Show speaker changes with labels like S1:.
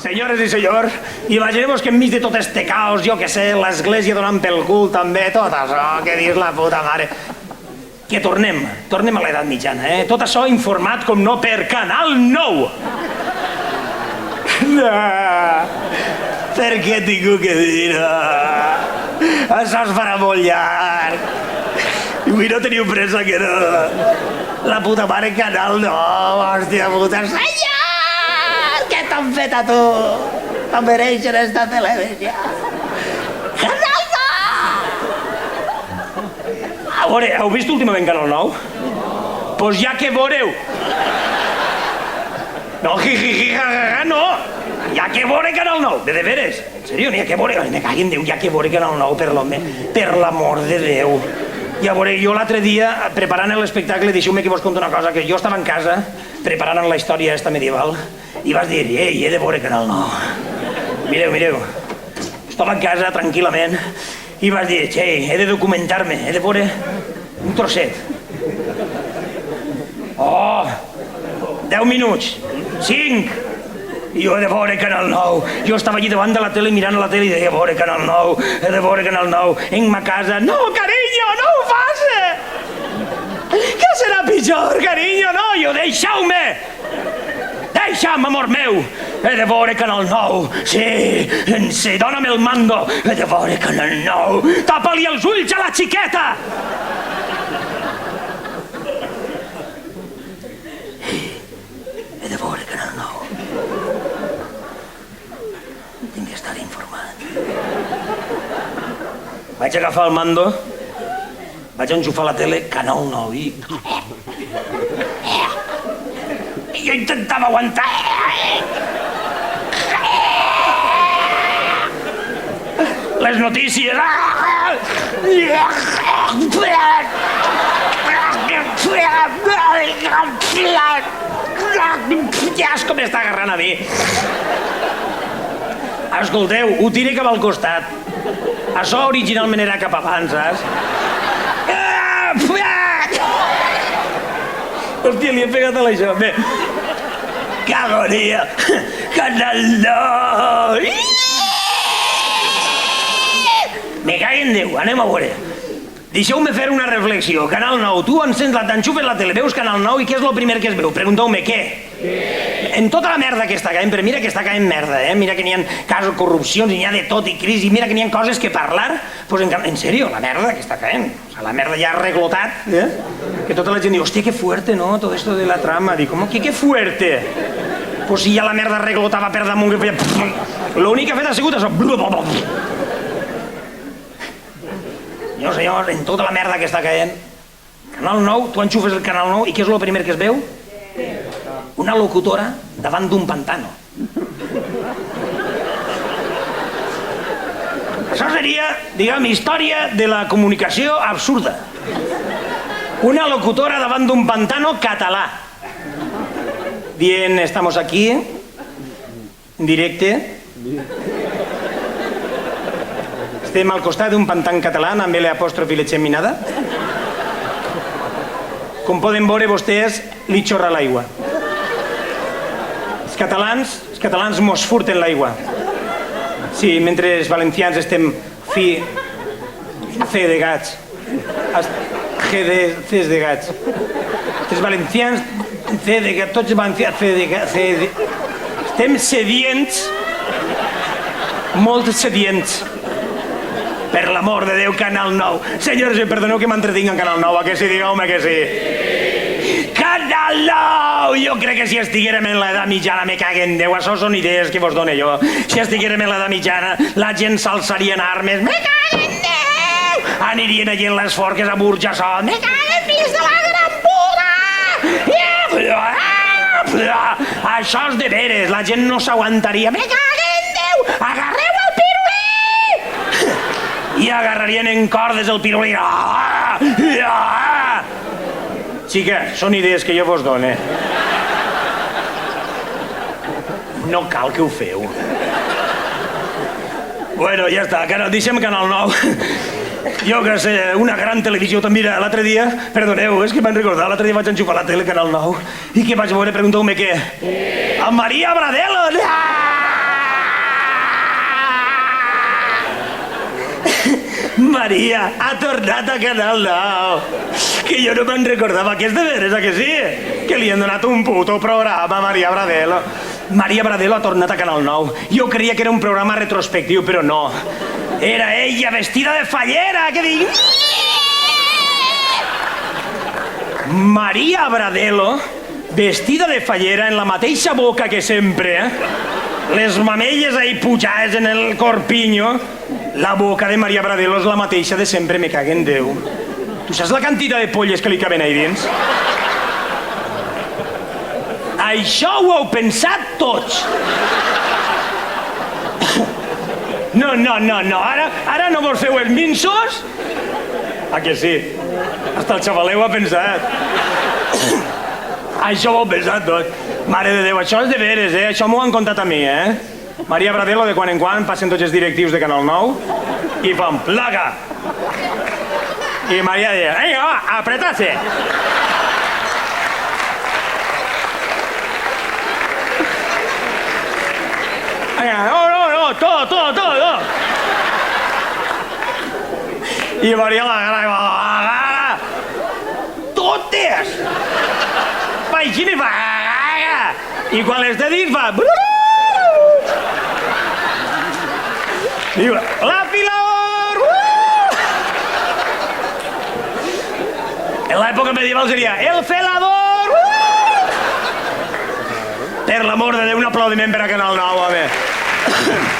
S1: Senyores i senyors, imagineu-vos que enmig de tot este caos, jo que sé, l'església donant pel cul també, tot això, que dius la puta mare. Que tornem a l'edat mitjana, eh? Tot això informat com no per Canal 9. No, per què tinc que dir-ho? Això es farà molt llarg. I no teniu pressa que no. La puta mare Canal 9, hòstia puta. Senyor! Què t'han fet a tu? No mereixen esta televisió. Canal 9! A veure, heu vist últimament Canal 9? Pues ja que veureu. No, no. Ja que veure Canal 9, de veres. En sèrio, n'hi ha que veure. Me cagui en Déu, ja que veure Canal 9, per l'amor de Déu. Ja veure, jo l'altre dia, preparant l'espectacle, deixeu-me que vos conto una cosa, que jo estava en casa, preparant la història esta medieval, i vas dir, ei, he de veure Canal 9. Mireu. Estava en casa, tranquil·lament, i vas dir, ei, he de documentar-me, he de veure un trosset. Oh, 10 minuts, 5, i jo he de veure Canal 9. Jo estava allí davant de la tele mirant la tele i deia, veure Canal 9, he de veure Canal 9. En ma casa, no, carinyo, no ho faci. Què serà pitjor, carinyo, no? Jo, deixeu-me, amor meu. He de veure Canal 9. Sí, dóna'm el mando. He de veure Canal 9. Tapa-li els ulls a la xiqueta. He de veure Canal 9. Tinc que estar informat. Vaig agafar el mando, vaig enxufar la tele, Canal 9, i jo intentava aguantar. Les notícies. Ja és com m'està agarrant a mi. Escolteu, ho tire cap al costat. Això originalment era cap abans, saps? Hòstia, li he pegat a l'això. Bé, que agonia. Canal 9. Me cague en Déu, anem a veure. Deixeu-me fer una reflexió. Canal 9, tu encens t'enxufes la tele, veus Canal 9 i què és el primer que es veu? Pregunteu-me què? En tota la merda que està caient, però mira que està caient merda, mira que n'hi ha casos, corrupcions, n'hi ha de tot i crisi, mira que n'hi ha coses que parlar, pues en sèrio, la merda que està caient, o sea, la merda ja ha reglotat, que tota la gent diu, hòstia, que fuerte, no, todo esto de la trama, dic, com que fuerte? Pues si ja la merda reglotava per damunt, que feia... L'únic que ha fet ha sigut això. No, senyors, en tota la merda que està caient, Canal 9, tu enxufes el Canal 9 i què és el primer que es veu? Una locutora davant d'un pantano. Això seria, diguem, història de la comunicació absurda. Una locutora davant d'un pantano català. Bien, estamos aquí, en directe. Estem al costat d'un pantan català amb l'apòstrof i l'geminada. Com poden veure vostès, li xorra l'aigua. Els catalans mos furten l'aigua. Sí, mentre els valencians estem fedegats. Ces de gats. Els valencians, tots els valencians, estem sedients, molt sedients. Per l'amor de Déu, Canal 9. Senyors, perdoneu que m'entretinc en Canal 9, que sí, digueu-me que sí. Canal 9! Jo crec que si estiguérem en l'edat mitjana, me cague en Déu, això són idees que vos dono jo. Si estiguérem en l'edat mitjana, la gent s'alçaria en armes, me cague en Déu! Anirien allà en les forques a Burjassot, me cague en fills de la gran puta! Això és de veres, la gent no s'aguantaria, me cague en Déu! Agarreu el pirulí! I agarrarien en cordes el pirulí. Xica, són idees que jo vos dono. No cal que ho feu. Bueno, ja està, deixem Canal 9. Jo que sé, una gran televisió també. Mira, l'altre dia, perdoneu, és que m'han recordat, l'altre dia vaig enxufar la tele, Canal 9, i què vaig veure? Pregunteu-me què? Amb Maria Bradel! Maria ha tornat a Canal 9. Que jo no me'n recordava, que és de veres, que sí? Que li han donat un puto programa a Maria Bradelo. Maria Bradelo ha tornat a Canal 9. Jo creia que era un programa retrospectiu, però no. Era ella vestida de fallera, que dic... Maria Bradelo, vestida de fallera, en la mateixa boca que sempre, les mamelles ahí pujades en el corpiño. La boca de Maria Bradelo és la mateixa de sempre, me cague en Déu. Tu saps la quantitat de polles que li caben ahí dins? Això ho heu pensat tots. No, ara no vols fer els minsos? Ah, que sí? Hasta el xavaler ho ha pensat. Això ho heu pensat tot. Mare de Déu, això és de veres, Això m'ho han contat a mi, Maria Bradelo, de quan en quan, passen tots els directius de Canal 9 i fan plaga. I Maria deia, vinga, va, apretase. No, todo. I Maria la gara, totes. Va així i fa... I quan les té dins fa... Diu, la Pilar! En l'època medieval seria el felador! Per l'amor de Déu, un aplaudiment per a Canal 9, home.